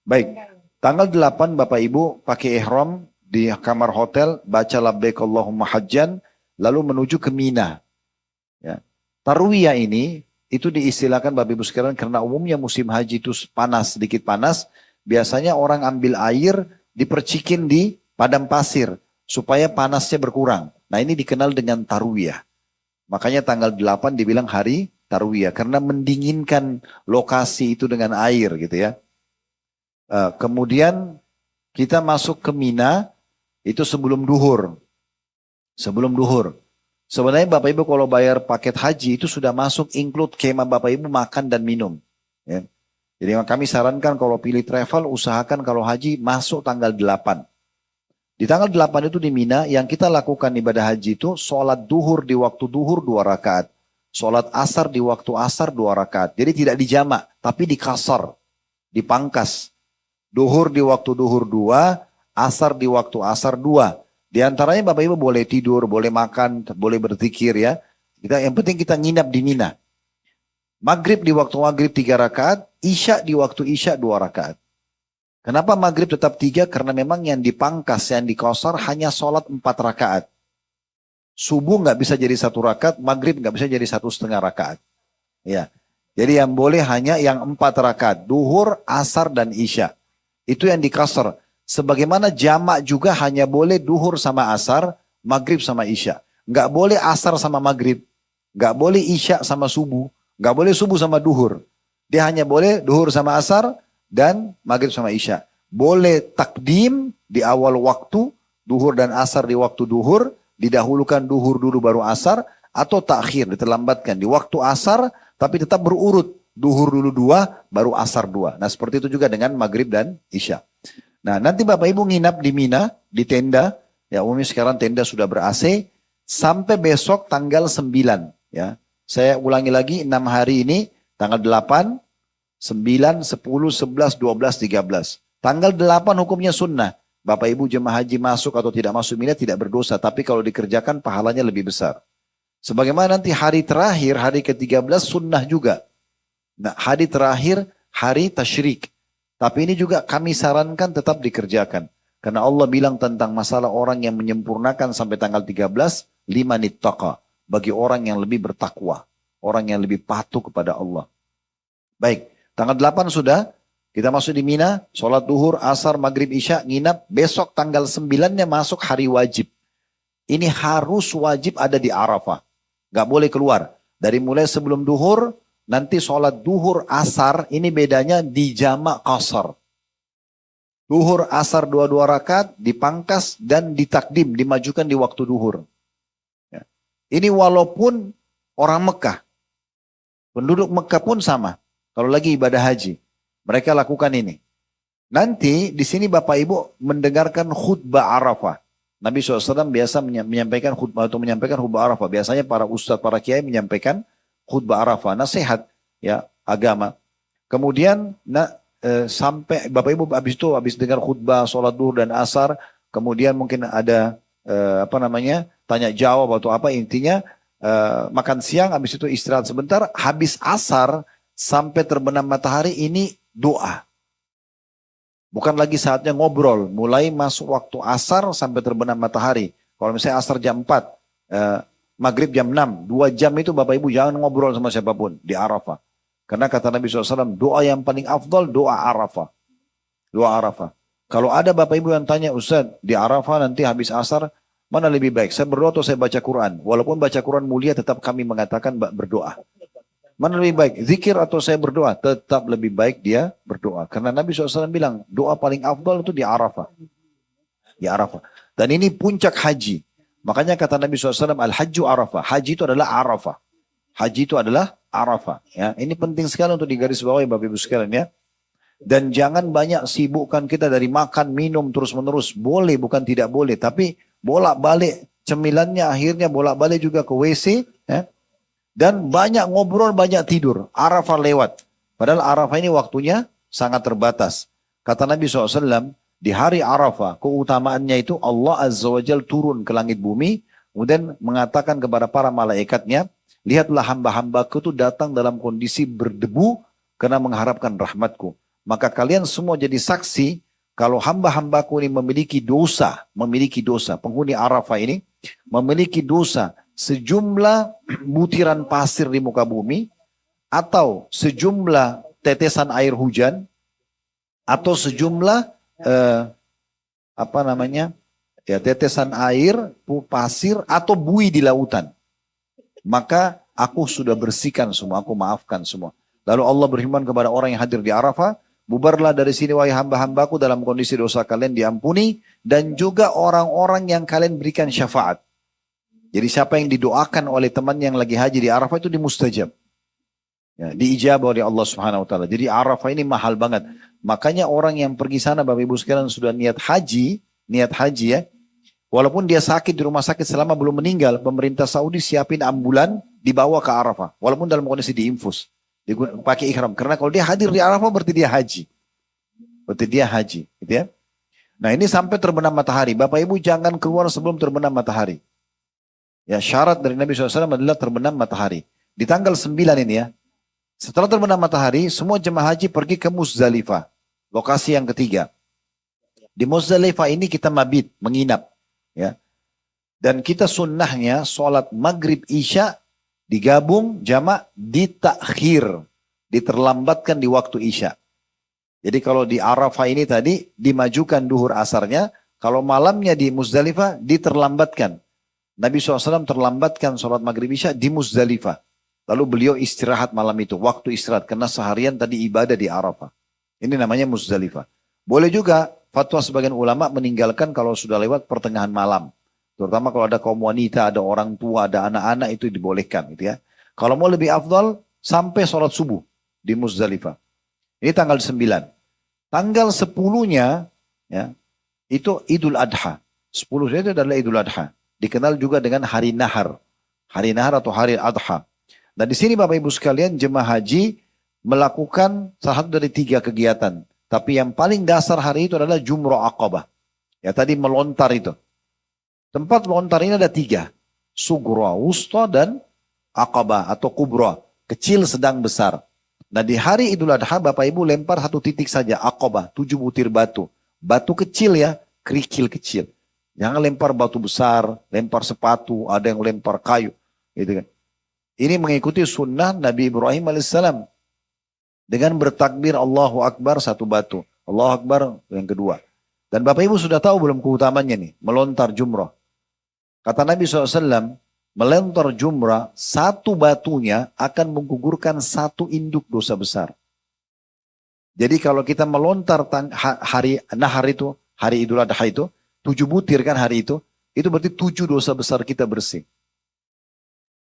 Baik, tanggal 8 Bapak Ibu pakai ihram di kamar hotel, baca labbaik Allahumma hajjan, lalu menuju ke Mina. Ya. Tarwiyah ini itu diistilahkan Bapak Ibu sekalian karena umumnya musim haji itu panas, sedikit panas. Biasanya orang ambil air dipercikin di padang pasir supaya panasnya berkurang. Nah ini dikenal dengan tarwiyah. Makanya tanggal 8 dibilang hari tarwiyah karena mendinginkan lokasi itu dengan air gitu ya. Kemudian kita masuk ke Mina itu sebelum duhur. Sebelum duhur. Sebenarnya Bapak Ibu kalau bayar paket haji itu sudah masuk include kemah Bapak Ibu makan dan minum. Ya. Jadi kami sarankan kalau pilih travel usahakan kalau haji masuk tanggal 8. Di tanggal 8 itu di Mina yang kita lakukan ibadah haji itu sholat duhur di waktu duhur 2 rakaat. Sholat asar di waktu asar 2 rakaat. Jadi tidak dijamak tapi dikasar, dipangkas. Duhur di waktu duhur 2, asar di waktu asar 2. Di antaranya Bapak Ibu boleh tidur, boleh makan, boleh berzikir ya. Yang penting kita nginap di Mina. Maghrib di waktu maghrib 3 rakaat, isya di waktu isya 2 rakaat. Kenapa maghrib tetap 3? Karena memang yang dipangkas, yang dikosar hanya sholat 4 rakaat. Subuh nggak bisa jadi 1 rakaat, maghrib nggak bisa jadi 1,5 rakaat. Ya. Jadi yang boleh hanya yang 4 rakaat, duhur, asar, dan isya. Itu yang dikasar. Sebagaimana jamak juga hanya boleh duhur sama asar, maghrib sama isya. Nggak boleh asar sama maghrib. Nggak boleh isya sama subuh. Nggak boleh subuh sama duhur. Dia hanya boleh duhur sama asar dan maghrib sama isya. Boleh takdim di awal waktu, duhur dan asar di waktu duhur, didahulukan duhur dulu baru asar, atau takhir, diterlambatkan di waktu asar, tapi tetap berurut. Duhur dulu 2, baru asar 2. Nah seperti itu juga dengan maghrib dan isya. Nah nanti Bapak Ibu nginap di Mina, di tenda, ya umumnya sekarang tenda sudah ber-AC, sampai besok tanggal 9. Ya. Saya ulangi lagi 6 hari ini, tanggal 8, 9, 10, 11, 12, 13. Tanggal 8 hukumnya sunnah. Bapak Ibu jemaah haji masuk atau tidak masuk Mina tidak berdosa, tapi kalau dikerjakan pahalanya lebih besar. Sebagaimana nanti hari terakhir, hari ke-13 sunnah juga. Nah hari terakhir, hari tasyrik. Tapi ini juga kami sarankan tetap dikerjakan. Karena Allah bilang tentang masalah orang yang menyempurnakan sampai tanggal 13, 5 nittaqa. Bagi orang yang lebih bertakwa. Orang yang lebih patuh kepada Allah. Baik, tanggal 8 sudah. Kita masuk di Mina, sholat duhur, asar, maghrib, isya, nginap. Besok tanggal 9-nya masuk hari wajib. Ini harus wajib ada di Arafah. Gak boleh keluar. Dari mulai sebelum duhur, nanti sholat duhur asar, ini bedanya di jamak qasar. Duhur asar 2 rakaat, dipangkas dan ditakdim, dimajukan di waktu duhur. Ya. Ini walaupun orang Mekah. Penduduk Mekah pun sama. Kalau lagi ibadah haji. Mereka lakukan ini. Nanti di sini Bapak Ibu mendengarkan khutbah Arafah. Nabi SAW biasa menyampaikan khutbah atau menyampaikan khutbah Arafah. Biasanya para ustadz, para kiai menyampaikan khutbah Arafah, nasihat ya agama. Kemudian sampai Bapak Ibu habis dengar khutbah sholat duhur dan asar, kemudian mungkin ada tanya jawab atau apa, intinya makan siang, habis itu istirahat sebentar, habis asar sampai terbenam matahari ini doa. Bukan lagi saatnya ngobrol, mulai masuk waktu asar sampai terbenam matahari. Kalau misalnya asar jam 4, maghrib jam 6, 2 jam itu Bapak Ibu jangan ngobrol sama siapapun di Arafah. Karena kata Nabi SAW, doa yang paling afdal doa Arafah. Doa Arafah. Kalau ada Bapak Ibu yang tanya, Ustaz, di Arafah nanti habis asar, mana lebih baik? Saya berdoa atau saya baca Quran? Walaupun baca Quran mulia, tetap kami mengatakan berdoa. Mana lebih baik? Zikir atau saya berdoa? Tetap lebih baik dia berdoa. Karena Nabi SAW bilang, doa paling afdal itu di Arafah. Di Arafah. Dan ini puncak haji. Makanya kata Nabi SAW, Al-Hajju Arafah. Haji itu adalah Arafah. Haji itu adalah Arafah. Ya, ini penting sekali untuk digarisbawahi Bapak Ibu sekalian ya. Dan jangan banyak sibukkan kita dari makan, minum terus-menerus. Boleh, bukan tidak boleh. Tapi bolak-balik cemilannya akhirnya bolak-balik juga ke WC. Ya. Dan banyak ngobrol, banyak tidur. Arafah lewat. Padahal Arafah ini waktunya sangat terbatas. Kata Nabi SAW, di hari Arafah, keutamaannya itu Allah Azza wa Jal turun ke langit bumi. Kemudian mengatakan kepada para malaikatnya, lihatlah hamba-hambaku itu datang dalam kondisi berdebu karena mengharapkan rahmatku. Maka kalian semua jadi saksi kalau hamba-hambaku ini memiliki dosa, penghuni Arafah ini memiliki dosa sejumlah butiran pasir di muka bumi, atau sejumlah tetesan air hujan, atau sejumlah tetesan air, pasir, atau buih di lautan. Maka aku sudah bersihkan semua, aku maafkan semua. Lalu Allah berfirman kepada orang yang hadir di Arafah, bubarlah dari sini wahai hamba-hambaku dalam kondisi dosa kalian diampuni, dan juga orang-orang yang kalian berikan syafaat. Jadi siapa yang didoakan oleh teman yang lagi haji di Arafah itu dimustajab. Ya, diijabah oleh Allah Subhanahu wa taala. Jadi Arafah ini mahal banget. Makanya orang yang pergi sana Bapak Ibu sekalian sudah niat haji ya. Walaupun dia sakit di rumah sakit selama belum meninggal, pemerintah Saudi siapin ambulan dibawa ke Arafah. Walaupun dalam kondisi diinfus, pakai ihram. Karena kalau dia hadir di Arafah berarti dia haji. Gitu ya. Nah, ini sampai terbenam matahari. Bapak Ibu jangan keluar sebelum terbenam matahari. Ya, syarat dari Nabi SAW adalah terbenam matahari. Di tanggal 9 ini ya, setelah terbenam matahari, semua jemaah haji pergi ke Muzdalifah. Lokasi yang ketiga. Di Muzdalifah ini kita mabit, menginap. Ya. Dan kita sunnahnya sholat maghrib isya digabung jamak ditakhir. Diterlambatkan di waktu isya. Jadi kalau di Arafah ini tadi dimajukan duhur asarnya. Kalau malamnya di Muzdalifah diterlambatkan. Nabi SAW terlambatkan sholat maghrib isya di Muzdalifah. Lalu beliau istirahat malam itu. Waktu istirahat. Karena seharian tadi ibadah di Arafah. Ini namanya Muzdalifah. Boleh juga fatwa sebagian ulama meninggalkan kalau sudah lewat pertengahan malam. Terutama kalau ada kaum wanita, ada orang tua, ada anak-anak itu dibolehkan. Gitu ya. Kalau mau lebih afdal sampai sholat subuh di Muzdalifah. Ini tanggal 9. Tanggal 10-nya ya, itu Idul Adha. 10 itu adalah Idul Adha. Dikenal juga dengan hari nahar. Hari nahar atau hari adha. Dan di sini Bapak Ibu sekalian jemaah haji melakukan salah satu dari 3 kegiatan. Tapi yang paling dasar hari itu adalah Jumrah Aqabah. Ya tadi melontar itu. Tempat melontar ini ada 3. Sugra, Wusta dan Aqabah atau Kubra. Kecil, sedang, besar. Nah di hari Idul Adha Bapak Ibu lempar 1 titik saja. Aqabah, 7 butir batu. Batu kecil ya, kerikil kecil. Jangan lempar batu besar, lempar sepatu, ada yang lempar kayu. Gitu kan. Ini mengikuti sunnah Nabi Ibrahim alaihissalam. Dengan bertakbir Allahu Akbar 1 batu. Allahu Akbar yang kedua. Dan Bapak Ibu sudah tahu belum keutamannya nih. Melontar jumrah. Kata Nabi SAW, melontar jumrah 1 batunya akan menggugurkan 1 induk dosa besar. Jadi kalau kita melontar hari nahar itu, hari Idul Adha itu, 7 butir kan hari itu berarti 7 dosa besar kita bersih.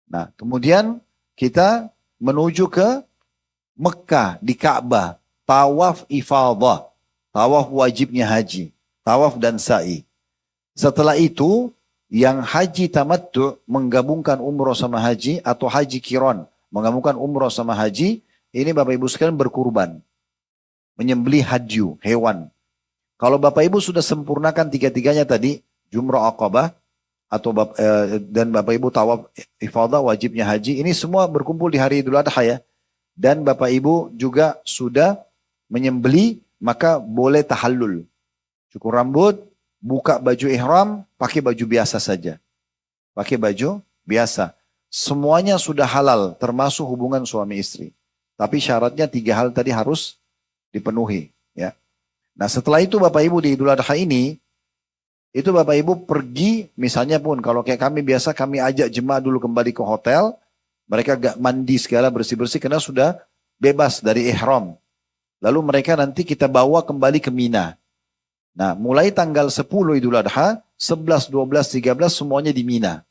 Nah, kemudian kita menuju ke Mekah di Ka'bah, tawaf ifadah, tawaf wajibnya haji, tawaf dan sa'i. Setelah itu, yang haji tamattu menggabungkan umroh sama haji atau haji kiron, menggabungkan umroh sama haji, ini Bapak Ibu sekalian berkurban, menyembelih hadyu, hewan. Kalau Bapak Ibu sudah sempurnakan 3-tiganya tadi, Jumrah Aqabah, dan Bapak Ibu tawaf ifadah wajibnya haji, ini semua berkumpul di hari Idul Adha ya. Dan Bapak Ibu juga sudah menyembeli, maka boleh tahallul. Cukur rambut, buka baju ihram, pakai baju biasa saja. Pakai baju biasa. Semuanya sudah halal, termasuk hubungan suami istri. Tapi syaratnya 3 hal tadi harus dipenuhi. Ya. Nah setelah itu Bapak Ibu di Idul Adha ini, itu Bapak Ibu pergi, misalnya pun kalau kayak kami biasa, kami ajak jemaah dulu kembali ke hotel, mereka gak mandi segala bersih-bersih karena sudah bebas dari ihram. Lalu mereka nanti kita bawa kembali ke Mina. Nah mulai tanggal 10 Idul Adha, 11, 12, 13 semuanya di Mina.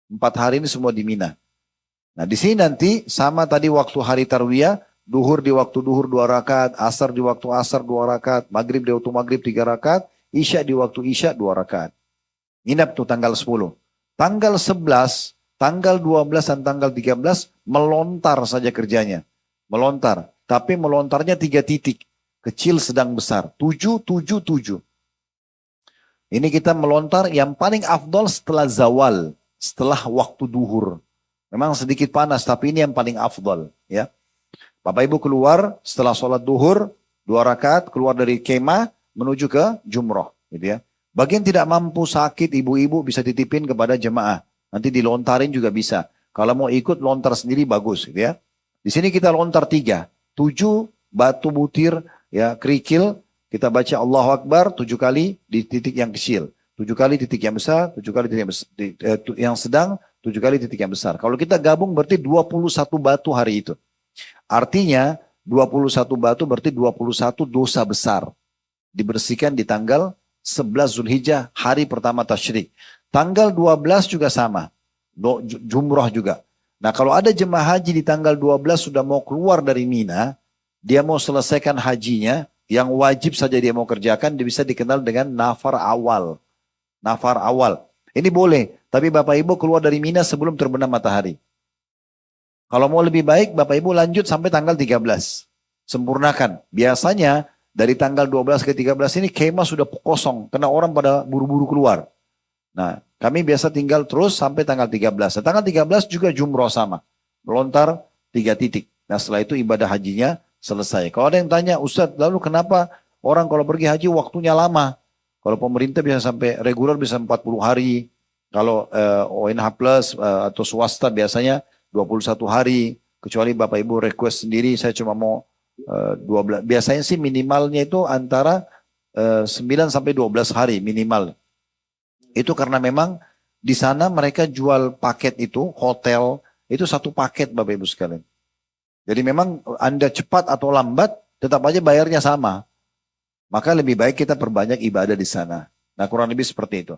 4 hari ini semua di Mina. Nah di sini nanti sama tadi waktu hari Tarwiyah, duhur di waktu duhur 2 rakaat, asar di waktu asar 2 rakaat, maghrib di waktu maghrib 3 rakaat, isya di waktu isya 2 rakaat. Nginap tuh tanggal 10. Tanggal 11, tanggal 12 dan tanggal 13 melontar saja kerjanya. Melontar. Tapi melontarnya 3 titik. Kecil, sedang, besar. 7, 7, 7. Ini kita melontar yang paling afdol setelah zawal. Setelah waktu duhur. Memang sedikit panas, tapi ini yang paling afdol. Ya. Bapak Ibu keluar setelah sholat duhur, 2 rakaat, keluar dari kemah, menuju ke jumroh. Gitu ya. Bagian tidak mampu sakit, ibu-ibu bisa titipin kepada jemaah. Nanti dilontarin juga bisa. Kalau mau ikut lontar sendiri bagus. Gitu ya. Di sini kita lontar 3. 7 batu butir, ya kerikil. Kita baca Allahu Akbar 7 kali di titik yang kecil. 7 kali titik yang besar, 7 kali titik yang sedang, 7 kali titik yang besar. Kalau kita gabung berarti 21 batu hari itu. Artinya 21 batu berarti 21 dosa besar. Dibersihkan di tanggal 11 Zulhijjah, hari pertama tasyrik. Tanggal 12 juga sama. Jumrah juga. Nah kalau ada jemaah haji di tanggal 12 sudah mau keluar dari Mina, dia mau selesaikan hajinya, yang wajib saja dia mau kerjakan, dia bisa dikenal dengan nafar awal. Nafar awal. Ini boleh, tapi Bapak Ibu keluar dari Mina sebelum terbenam matahari. Kalau mau lebih baik, Bapak Ibu lanjut sampai tanggal 13. Sempurnakan. Biasanya dari tanggal 12 ke 13 ini kemah sudah kosong, karena orang pada buru-buru keluar. Nah, kami biasa tinggal terus sampai tanggal 13. Nah, tanggal 13 juga jumroh sama. Melontar 3 titik. Nah, setelah itu ibadah hajinya selesai. Kalau ada yang tanya, Ustadz, lalu kenapa orang kalau pergi haji waktunya lama? Kalau pemerintah bisa sampai reguler bisa 40 hari. Kalau ONH Plus atau swasta biasanya 21 hari. Kecuali Bapak Ibu request sendiri, saya cuma mau 12. Biasanya sih minimalnya itu antara 9 sampai 12 hari minimal. Itu karena memang di sana mereka jual paket itu, hotel, itu satu paket Bapak Ibu sekalian. Jadi memang Anda cepat atau lambat, tetap aja bayarnya sama. Maka lebih baik kita perbanyak ibadah di sana. Nah kurang lebih seperti itu.